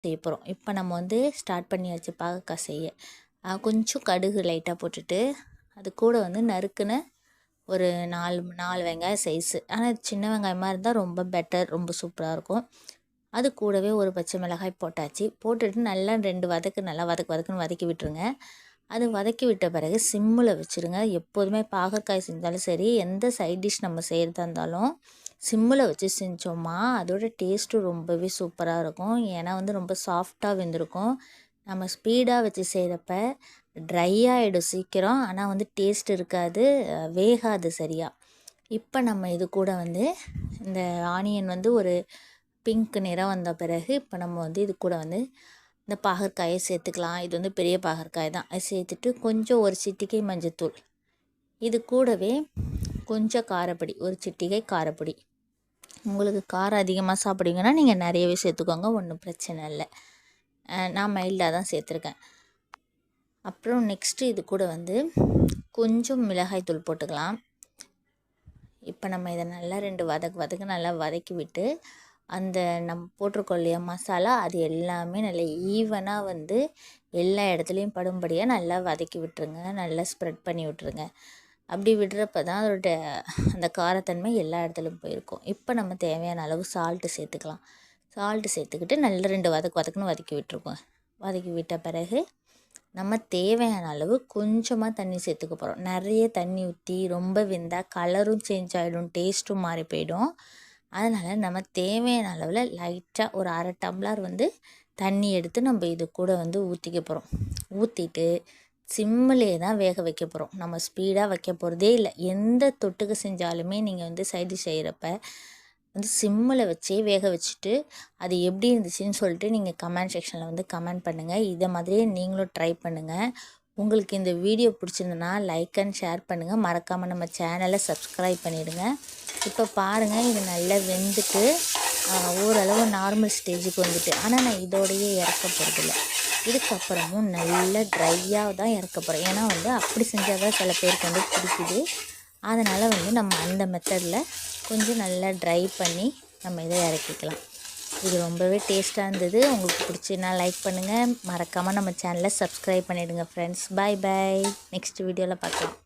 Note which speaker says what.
Speaker 1: செய்ய போகிறோம். இப்போ நம்ம வந்து ஸ்டார்ட் பண்ணியாச்சு பாகக்காய் செய்ய. கொஞ்சம் கடுகு லைட்டாக போட்டுட்டு அது கூட வந்து நறுக்குன ஒரு 4 வெங்காயம் சைஸு, ஆனால் சின்ன வெங்காயமாக இருந்தால் ரொம்ப பெட்டர், ரொம்ப சூப்பராக இருக்கும். அது கூடவே ஒரு பச்சை மிளகாய் போட்டாச்சு. போட்டுட்டு நல்லா 2 வதக்கு நல்லா வதக்குன்னு வதக்கி விட்டுருங்க. அது வதக்கி விட்ட பிறகு சிம்மில் வச்சுருங்க. எப்போதுமே பாகற்காய் செஞ்சாலும் சரி, எந்த சைட் டிஷ் நம்ம செய்கிறதா இருந்தாலும் சிம்மில் வச்சு செஞ்சோமா அதோட டேஸ்ட்டு ரொம்பவே சூப்பராக இருக்கும். ஏன்னா வந்து ரொம்ப சாஃப்டாக வெந்திருக்கும். நம்ம ஸ்பீடாக வச்சு செய்கிறப்ப ட்ரை ஆகிடும் சீக்கிரம், ஆனால் வந்து டேஸ்ட் இருக்காது, வேகாது சரியாக. இப்போ நம்ம இது கூட வந்து இந்த ஆனியன் வந்து ஒரு பிங்க் நிறம் வந்த பிறகு இப்போ நம்ம வந்து இது கூட வந்து இந்த பாகற்காயை சேர்த்துக்கலாம். இது வந்து பெரிய பாகற்காய் தான். அது சேர்த்துட்டு கொஞ்சம் ஒரு சிட்டிகை மஞ்சத்தூள், இது கூடவே கொஞ்சம் காரப்பொடி, ஒரு சிட்டிகை காரப்பொடி. உங்களுக்கு காரம் அதிகமாக சாப்பிடுவீங்கன்னா நீங்கள் நிறையவே சேர்த்துக்கோங்க, ஒன்றும் பிரச்சனை இல்லை. நான் மைல்டாக தான் சேர்த்துருக்கேன். அப்புறம் நெக்ஸ்ட்டு இது கூட வந்து கொஞ்சம் மிளகாய் தூள் போட்டுக்கலாம். இப்போ நம்ம இதை நல்லா 2 வதக்கு நல்லா வதக்கி விட்டு அந்த நம்ம போட்டிருக்கோம் இல்லையா மசாலா, அது எல்லாமே நல்லா ஈவனாக வந்து எல்லா இடத்துலையும் படும்படியாக நல்லா வதக்கி விட்டுருங்க, நல்லா ஸ்ப்ரெட் பண்ணி விட்டுருங்க. அப்படி விடுறப்ப தான் அதோட அந்த காரத்தன்மை எல்லா இடத்துலையும் போயிருக்கும். இப்போ நம்ம தேவையான அளவு சால்ட்டு சேர்த்துக்கலாம். சால்ட்டு சேர்த்துக்கிட்டு நல்லா 2 வதக்குன்னு வதக்கி விட்டுருக்கோம். வதக்கி விட்ட பிறகு நம்ம தேவையான அளவு கொஞ்சமாக தண்ணி சேர்த்துக்க போகிறோம். நிறைய தண்ணி ஊற்றி ரொம்ப வெந்தால் கலரும் சேஞ்ச் ஆகிடும், டேஸ்ட்டும் மாறி போயிடும். அதனால் நம்ம தேவையான அளவில் லைட்டாக ஒரு 1/2 டம்ளர் வந்து தண்ணி எடுத்து நம்ம இது கூட வந்து ஊற்றிக்க போகிறோம். ஊற்றிட்டு சிம்மிலே தான் வேக வைக்க போகிறோம். நம்ம ஸ்பீடாக வைக்க போகிறதே இல்லை. எந்த தொட்டுக்கு செஞ்சாலுமே நீங்கள் வந்து சைடு செய்கிறப்ப வந்து சிம்மில் வச்சே வேக வச்சுட்டு அது எப்படி இருந்துச்சுன்னு சொல்லிட்டு நீங்கள் கமெண்ட் செக்ஷனில் வந்து கமெண்ட் பண்ணுங்கள். இதை மாதிரியே நீங்களும் ட்ரை பண்ணுங்கள். உங்களுக்கு இந்த வீடியோ பிடிச்சிருந்தனா லைக் அண்ட் ஷேர் பண்ணுங்கள். மறக்காமல் நம்ம சேனலை சப்ஸ்கிரைப் பண்ணிவிடுங்க. இப்போ பாருங்கள், இது நல்லா வெந்துட்டு ஓரளவு நார்மல் ஸ்டேஜுக்கு வந்துட்டு, ஆனால் நான் இதோடையே இறக்க போகிறதில்ல. இதுக்கப்புறமும் நல்லா ட்ரையாக தான் இறக்க போகிறேன். ஏன்னா வந்து அப்படி செஞ்சால் தான் சில பேருக்கு வந்து பிடிக்குது. அதனால் வந்து நம்ம அந்த மெத்தடில் கொஞ்சம் நல்லா ட்ரை பண்ணி நம்ம இதை இறக்கிக்கலாம். இது ரொம்பவே டேஸ்ட்டாக இருந்தது. உங்களுக்கு பிடிச்சின்னா லைக் பண்ணுங்கள். மறக்காமல் நம்ம சேனலை சப்ஸ்கிரைப் பண்ணிவிடுங்க ஃப்ரெண்ட்ஸ். பாய் பாய். நெக்ஸ்ட் வீடியோவில் பார்க்கலாம்.